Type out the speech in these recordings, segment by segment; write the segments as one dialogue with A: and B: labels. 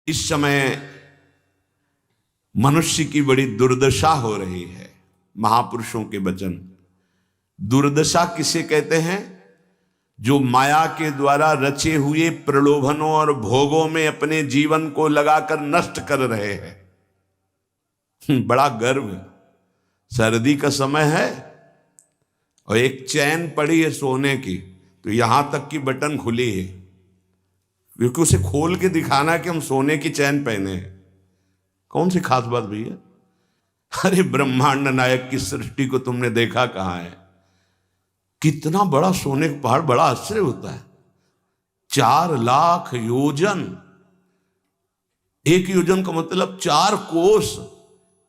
A: इस समय मनुष्य की बड़ी दुर्दशा हो रही है। महापुरुषों के वचन। दुर्दशा किसे कहते हैं? जो माया के द्वारा रचे हुए प्रलोभनों और भोगों में अपने जीवन को लगाकर नष्ट कर रहे हैं। बड़ा गर्व। सर्दी का समय है और एक चैन पड़ी है सोने की, तो यहां तक की बटन खुली है, क्योंकि उसे खोल के दिखाना है कि हम सोने की चैन पहने हैं। कौन सी खास बात भैया? अरे ब्रह्मांड नायक की सृष्टि को तुमने देखा कहां है? कितना बड़ा सोने का पहाड़, बड़ा आश्चर्य होता है। 4 लाख योजन। 1 योजन का मतलब 4 कोस।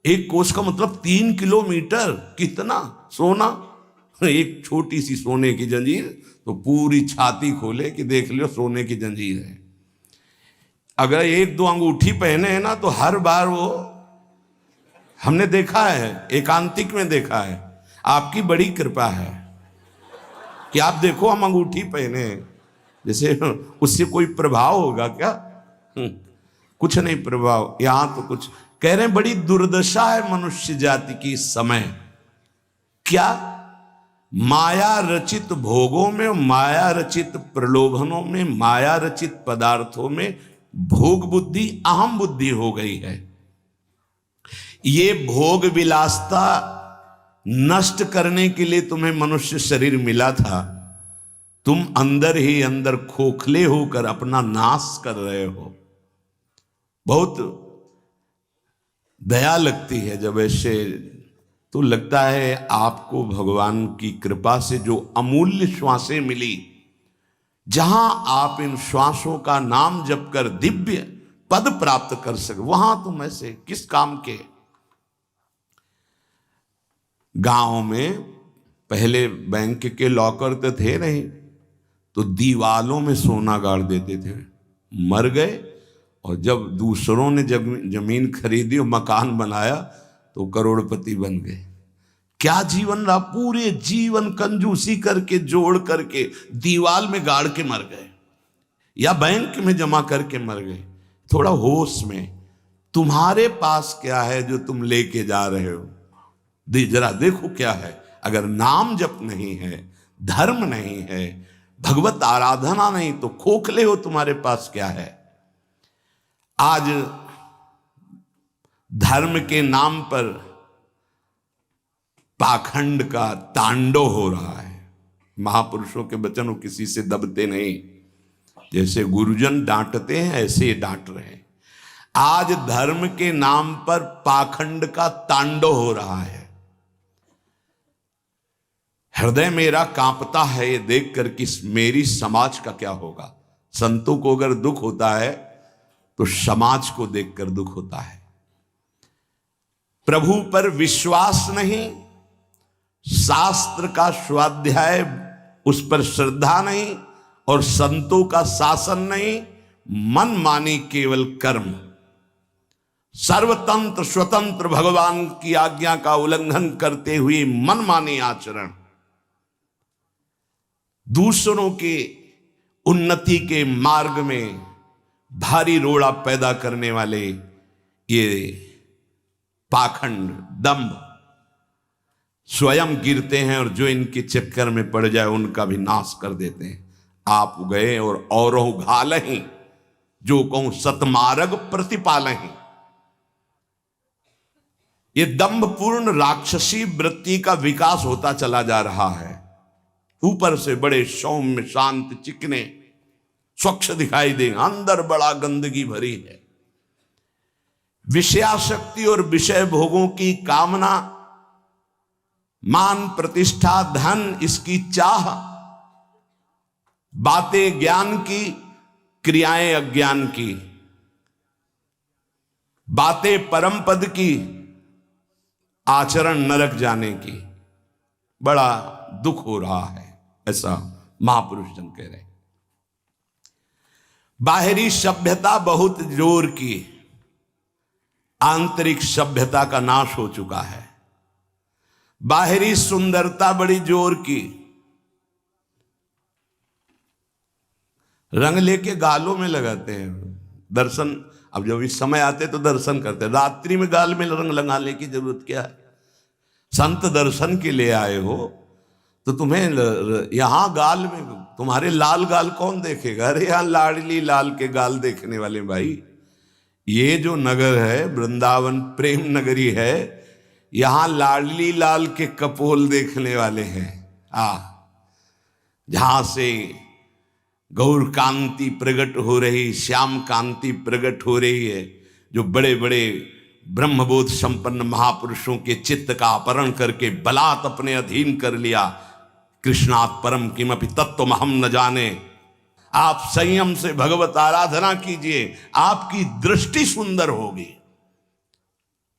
A: 1 कोस का मतलब 3 किलोमीटर। कितना सोना? एक छोटी सी सोने की जंजीर तो पूरी छाती खोले कि देख लियो सोने की जंजीर है। अगर 1-2 अंगूठी पहने हैं ना तो हर बार वो, हमने देखा है, एकांतिक में देखा है। आपकी बड़ी कृपा है कि आप देखो हम अंगूठी पहने हैं, जैसे उससे कोई प्रभाव होगा क्या? कुछ नहीं प्रभाव। यहां तो कुछ कह रहे हैं, बड़ी दुर्दशा है मनुष्य जाति की इस समय। क्या? माया रचित भोगों में, माया रचित प्रलोभनों में, माया रचित पदार्थों में भोग बुद्धि, अहम बुद्धि हो गई है। ये भोग विलासता नष्ट करने के लिए तुम्हें मनुष्य शरीर मिला था। तुम अंदर ही अंदर खोखले होकर अपना नाश कर रहे हो। बहुत दया लगती है जब ऐसे, तो लगता है आपको भगवान की कृपा से जो अमूल्य श्वासें मिली, जहां आप इन श्वासों का नाम जप कर दिव्य पद प्राप्त कर सके, वहां तुम ऐसे किस काम के? गांव में पहले बैंक के लॉकर तो थे नहीं, तो दीवालों में सोना गाड़ देते थे। मर गए और जब दूसरों ने जमीन खरीदी और मकान बनाया तो करोड़पति बन गए। क्या जीवन रहा? पूरे जीवन कंजूसी करके जोड़ करके दीवाल में गाड़ के मर गए या बैंक में जमा करके मर गए। थोड़ा होश में, तुम्हारे पास क्या है जो तुम लेके जा रहे हो? जरा देखो क्या है। अगर नाम जप नहीं है, धर्म नहीं है, भगवत आराधना नहीं, तो खोखले हो। तुम्हारे पास क्या है? आज धर्म के नाम पर पाखंड का तांडव हो रहा है। महापुरुषों के वचन किसी से दबते नहीं। जैसे गुरुजन डांटते हैं ऐसे डांट रहे हैं। आज धर्म के नाम पर पाखंड का तांडव हो रहा है। हृदय मेरा कांपता है ये देखकर कि मेरी समाज का क्या होगा। संतों को अगर दुख होता है तो समाज को देखकर दुख होता है। प्रभु पर विश्वास नहीं, शास्त्र का स्वाध्याय उस पर श्रद्धा नहीं, और संतों का शासन नहीं, मन मानी केवल कर्म, सर्वतंत्र स्वतंत्र भगवान की आज्ञा का उल्लंघन करते हुए मन मानी आचरण, दूसरों के उन्नति के मार्ग में भारी रोड़ा पैदा करने वाले ये पाखंड, दंभ, स्वयं गिरते हैं और जो इनके चक्कर में पड़ जाए उनका भी नाश कर देते हैं। आप गए और औरों घालहीं, जो कहूं सतमार्ग प्रतिपालहीं। ये दंभपूर्ण राक्षसी वृत्ति का विकास होता चला जा रहा है। ऊपर से बड़े सौम्य शांत चिकने स्वच्छ दिखाई देंगे, अंदर बड़ा गंदगी भरी है। विषयाशक्ति और विषय भोगों की कामना, मान प्रतिष्ठा धन इसकी चाह, बातें ज्ञान की, क्रियाएं अज्ञान की, बातें परम पद की, आचरण नरक जाने की। बड़ा दुख हो रहा है, ऐसा महापुरुष जन कह रहे। बाहरी सभ्यता बहुत जोर की, आंतरिक सभ्यता का नाश हो चुका है। बाहरी सुंदरता बड़ी जोर की, रंग लेके गालों में लगाते हैं। दर्शन अब जब इस समय आते तो दर्शन करते, रात्रि में गाल में रंग लगाने की जरूरत क्या है? संत दर्शन के लिए आए हो तो तुम्हें यहां गाल में, तुम्हारे लाल गाल कौन देखेगा? अरे यहां लाडली लाल के गाल देखने वाले भाई, ये जो नगर है वृंदावन प्रेम नगरी है, यहां लाडली लाल के कपोल देखने वाले हैं। जहां से गौर कांति प्रकट हो रही, श्याम कांति प्रकट हो रही है, जो बड़े बड़े ब्रह्मबोध संपन्न महापुरुषों के चित्त का अपहरण करके बलात् अपने अधीन कर लिया। कृष्णात् परम किमपि तत्त्वम हम न जाने। आप संयम से भगवत आराधना कीजिए, आपकी दृष्टि सुंदर होगी।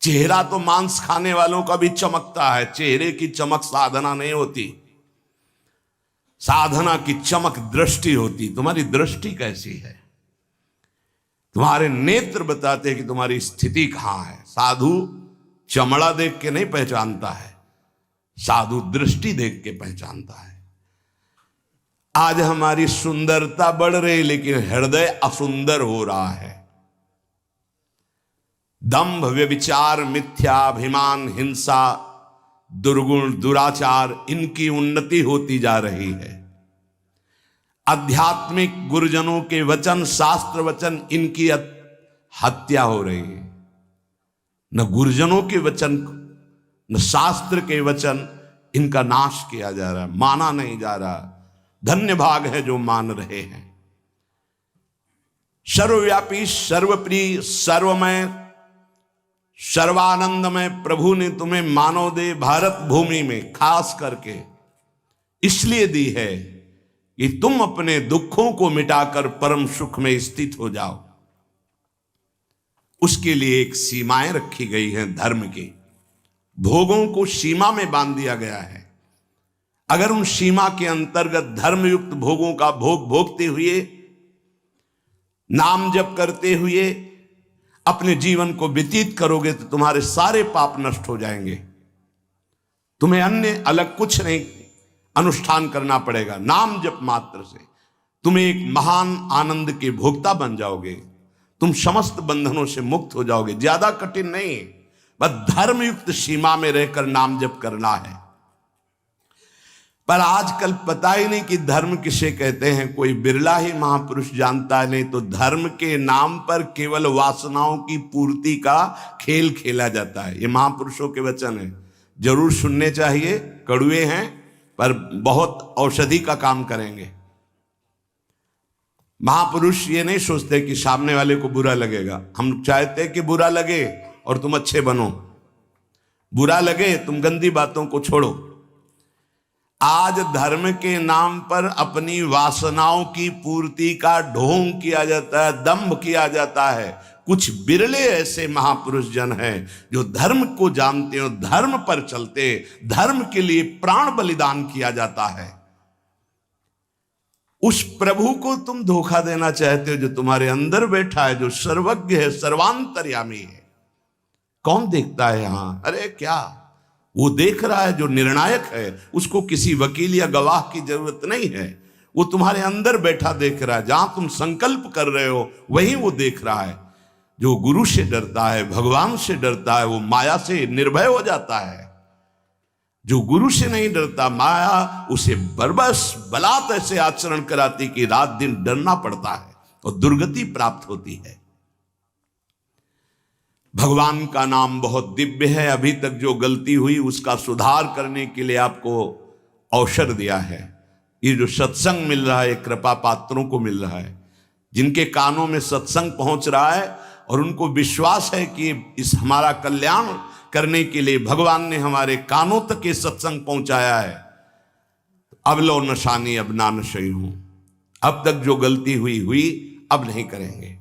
A: चेहरा तो मांस खाने वालों का भी चमकता है, चेहरे की चमक साधना नहीं होती, साधना की चमक दृष्टि होती। तुम्हारी दृष्टि कैसी है? तुम्हारे नेत्र बताते हैं कि तुम्हारी स्थिति कहां है। साधु चमड़ा देख के नहीं पहचानता है, साधु दृष्टि देख के पहचानता है। आज हमारी सुंदरता बढ़ रही लेकिन हृदय असुंदर हो रहा है। दंभ, व्यभिचार, मिथ्याभिमान, हिंसा, दुर्गुण, दुराचार, इनकी उन्नति होती जा रही है। आध्यात्मिक गुरुजनों के वचन, शास्त्र वचन, इनकी हत्या हो रही है। न गुरुजनों के वचन न शास्त्र के वचन, इनका नाश किया जा रहा है, माना नहीं जा रहा। धन्य भाग है जो मान रहे हैं। सर्वव्यापी, सर्वप्रिय, सर्वमय, सर्वानंदमय प्रभु ने तुम्हें मानव दे भारत भूमि में खास करके इसलिए दी है कि तुम अपने दुखों को मिटाकर परम सुख में स्थित हो जाओ। उसके लिए एक सीमाएं रखी गई हैं धर्म की। भोगों को सीमा में बांध दिया गया है। अगर उन सीमा के अंतर्गत धर्मयुक्त भोगों का भोग भोगते हुए, नाम जप करते हुए अपने जीवन को व्यतीत करोगे तो तुम्हारे सारे पाप नष्ट हो जाएंगे। तुम्हें अन्य अलग कुछ नहीं अनुष्ठान करना पड़ेगा। नाम जप मात्र से तुम्हें एक महान आनंद के भोक्ता बन जाओगे। तुम समस्त बंधनों से मुक्त हो जाओगे। ज्यादा कठिन नहीं, बस धर्मयुक्त सीमा में रहकर नाम जप करना है। पर आजकल पता ही नहीं कि धर्म किसे कहते हैं। कोई बिरला ही महापुरुष जानता है। नहीं तो धर्म के नाम पर केवल वासनाओं की पूर्ति का खेल खेला जाता है। ये महापुरुषों के वचन है, जरूर सुनने चाहिए। कड़वे हैं पर बहुत औषधि का काम करेंगे। महापुरुष ये नहीं सोचते कि सामने वाले को बुरा लगेगा। हम चाहते हैं कि बुरा लगे और तुम अच्छे बनो, बुरा लगे तुम गंदी बातों को छोड़ो। आज धर्म के नाम पर अपनी वासनाओं की पूर्ति का ढोंग किया जाता है, दंभ किया जाता है। कुछ बिरले ऐसे महापुरुष जन हैं जो धर्म को जानते हो, धर्म पर चलते, धर्म के लिए प्राण बलिदान किया जाता है। उस प्रभु को तुम धोखा देना चाहते हो जो तुम्हारे अंदर बैठा है, जो सर्वज्ञ है, सर्वांतर्यामी है। कौन देखता है यहां? अरे क्या वो देख रहा है जो निर्णायक है। उसको किसी वकील या गवाह की जरूरत नहीं है। वो तुम्हारे अंदर बैठा देख रहा है। जहां तुम संकल्प कर रहे हो वहीं वो देख रहा है। जो गुरु से डरता है, भगवान से डरता है, वो माया से निर्भय हो जाता है। जो गुरु से नहीं डरता, माया उसे बरबस बलात् ऐसे आचरण कराती कि रात दिन डरना पड़ता है और दुर्गति प्राप्त होती है। भगवान का नाम बहुत दिव्य है। अभी तक जो गलती हुई उसका सुधार करने के लिए आपको अवसर दिया है। ये जो सत्संग मिल रहा है कृपा पात्रों को मिल रहा है, जिनके कानों में सत्संग पहुंच रहा है और उनको विश्वास है कि इस हमारा कल्याण करने के लिए भगवान ने हमारे कानों तक ये सत्संग पहुंचाया है। अब लो नशानी अब ना नशई हूं। अब तक जो गलती हुई अब नहीं करेंगे।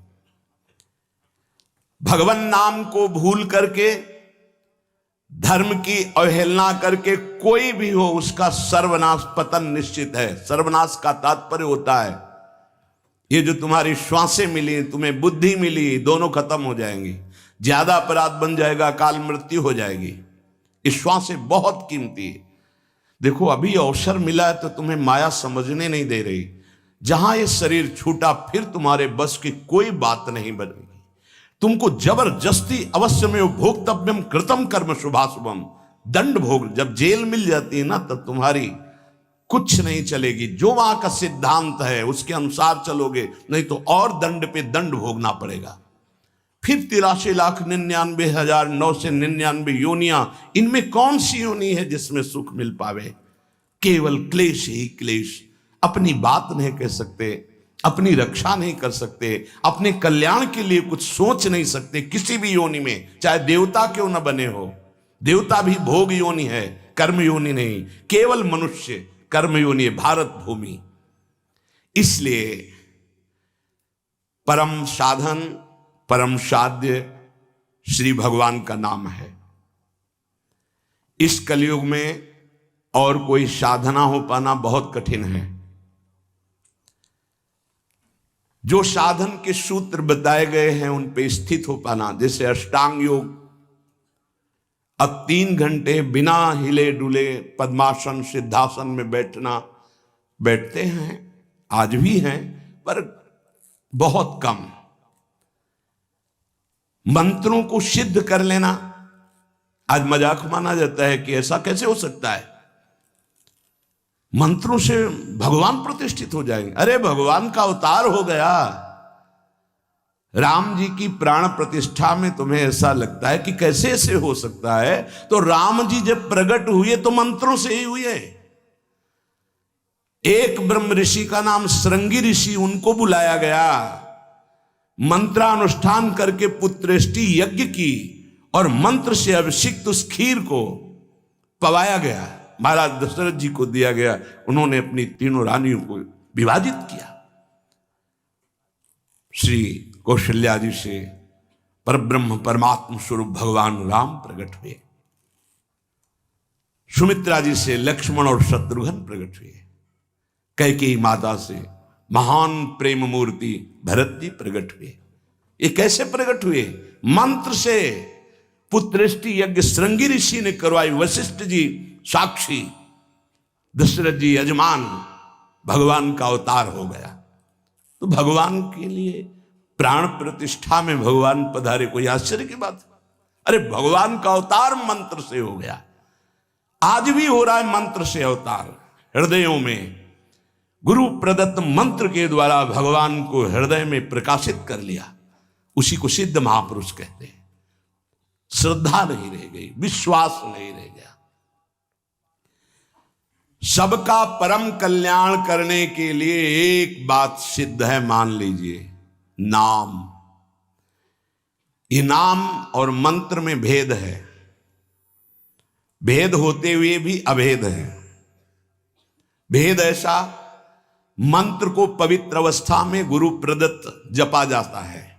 A: भगवान नाम को भूल करके, धर्म की अवहेलना करके कोई भी हो उसका सर्वनाश, पतन निश्चित है। सर्वनाश का तात्पर्य होता है ये जो तुम्हारी श्वासें मिली, तुम्हें बुद्धि मिली, दोनों खत्म हो जाएंगी। ज्यादा अपराध बन जाएगा, काल मृत्यु हो जाएगी। ये श्वासें बहुत कीमती है। देखो अभी अवसर मिला है तो तुम्हें माया समझने नहीं दे रही। जहां ये शरीर छूटा फिर तुम्हारे बस की कोई बात नहीं बनेगी। तुमको जबरदस्ती अवश्य में भोक्तव्यम कृतम कर्म शुभाशुभम, दंड भोग। जब जेल मिल जाती है ना, तब तुम्हारी कुछ नहीं चलेगी। जो वहां का सिद्धांत है उसके अनुसार चलोगे, नहीं तो और दंड पे दंड भोगना पड़ेगा। फिर 83,99,999 योनियां, इनमें कौन सी योनि है जिसमें सुख मिल पावे? केवल क्लेश ही क्लेश। अपनी बात नहीं कह सकते, अपनी रक्षा नहीं कर सकते, अपने कल्याण के लिए कुछ सोच नहीं सकते किसी भी योनि में, चाहे देवता क्यों न बने हो। देवता भी भोग योनि है, कर्म योनि नहीं। केवल मनुष्य कर्म योनि है, भारत भूमि। इसलिए परम साधन, परम साध्य श्री भगवान का नाम है। इस कलयुग में और कोई साधना हो पाना बहुत कठिन है। जो साधन के सूत्र बताए गए हैं उन पे स्थित हो पाना, जैसे अष्टांग योग, अब 3 घंटे बिना हिले डुले पद्मासन सिद्धासन में बैठते हैं, आज भी हैं, पर बहुत कम। मंत्रों को सिद्ध कर लेना आज मजाक माना जाता है कि ऐसा कैसे हो सकता है, मंत्रों से भगवान प्रतिष्ठित हो जाएंगे। अरे भगवान का अवतार हो गया। राम जी की प्राण प्रतिष्ठा में तुम्हें ऐसा लगता है कि कैसे ऐसे हो सकता है? तो राम जी जब प्रकट हुए तो मंत्रों से ही हुए। एक ब्रह्म ऋषि का नाम श्रृंगी ऋषि, उनको बुलाया गया, मंत्रानुष्ठान करके पुत्रेष्टि यज्ञ की और मंत्र से अभिषिक्त उस खीर को पवाया गया, महाराज दशरथ जी को दिया गया। उन्होंने अपनी 3 रानियों को विभाजित किया। श्री कौशल्या जी से परब्रह्म परमात्म स्वरूप भगवान राम प्रकट हुए। सुमित्रा जी से लक्ष्मण और शत्रुघ्न प्रकट हुए। कैकेयी माता से महान प्रेम मूर्ति भरत जी प्रकट हुए। ये कैसे प्रकट हुए? मंत्र से। पुत्रेष्टि यज्ञ श्रृंगी ऋषि ने करवाई, वशिष्ठ जी साक्षी, दशरथ जी यजमान, भगवान का अवतार हो गया। तो भगवान के लिए प्राण प्रतिष्ठा में भगवान पधारे, कोई आश्चर्य की बात? अरे भगवान का अवतार मंत्र से हो गया। आज भी हो रहा है मंत्र से अवतार। हृदयों में गुरु प्रदत्त मंत्र के द्वारा भगवान को हृदय में प्रकाशित कर लिया। उसी को सिद्ध महापुरुष कहते हैं। श्रद्धा नहीं रह गई, विश्वास नहीं रह गया। सबका परम कल्याण करने के लिए एक बात सिद्ध है, मान लीजिए, नाम। ये नाम और मंत्र में भेद है, भेद होते हुए भी अभेद है। भेद ऐसा, मंत्र को पवित्र अवस्था में गुरु प्रदत्त जपा जाता है,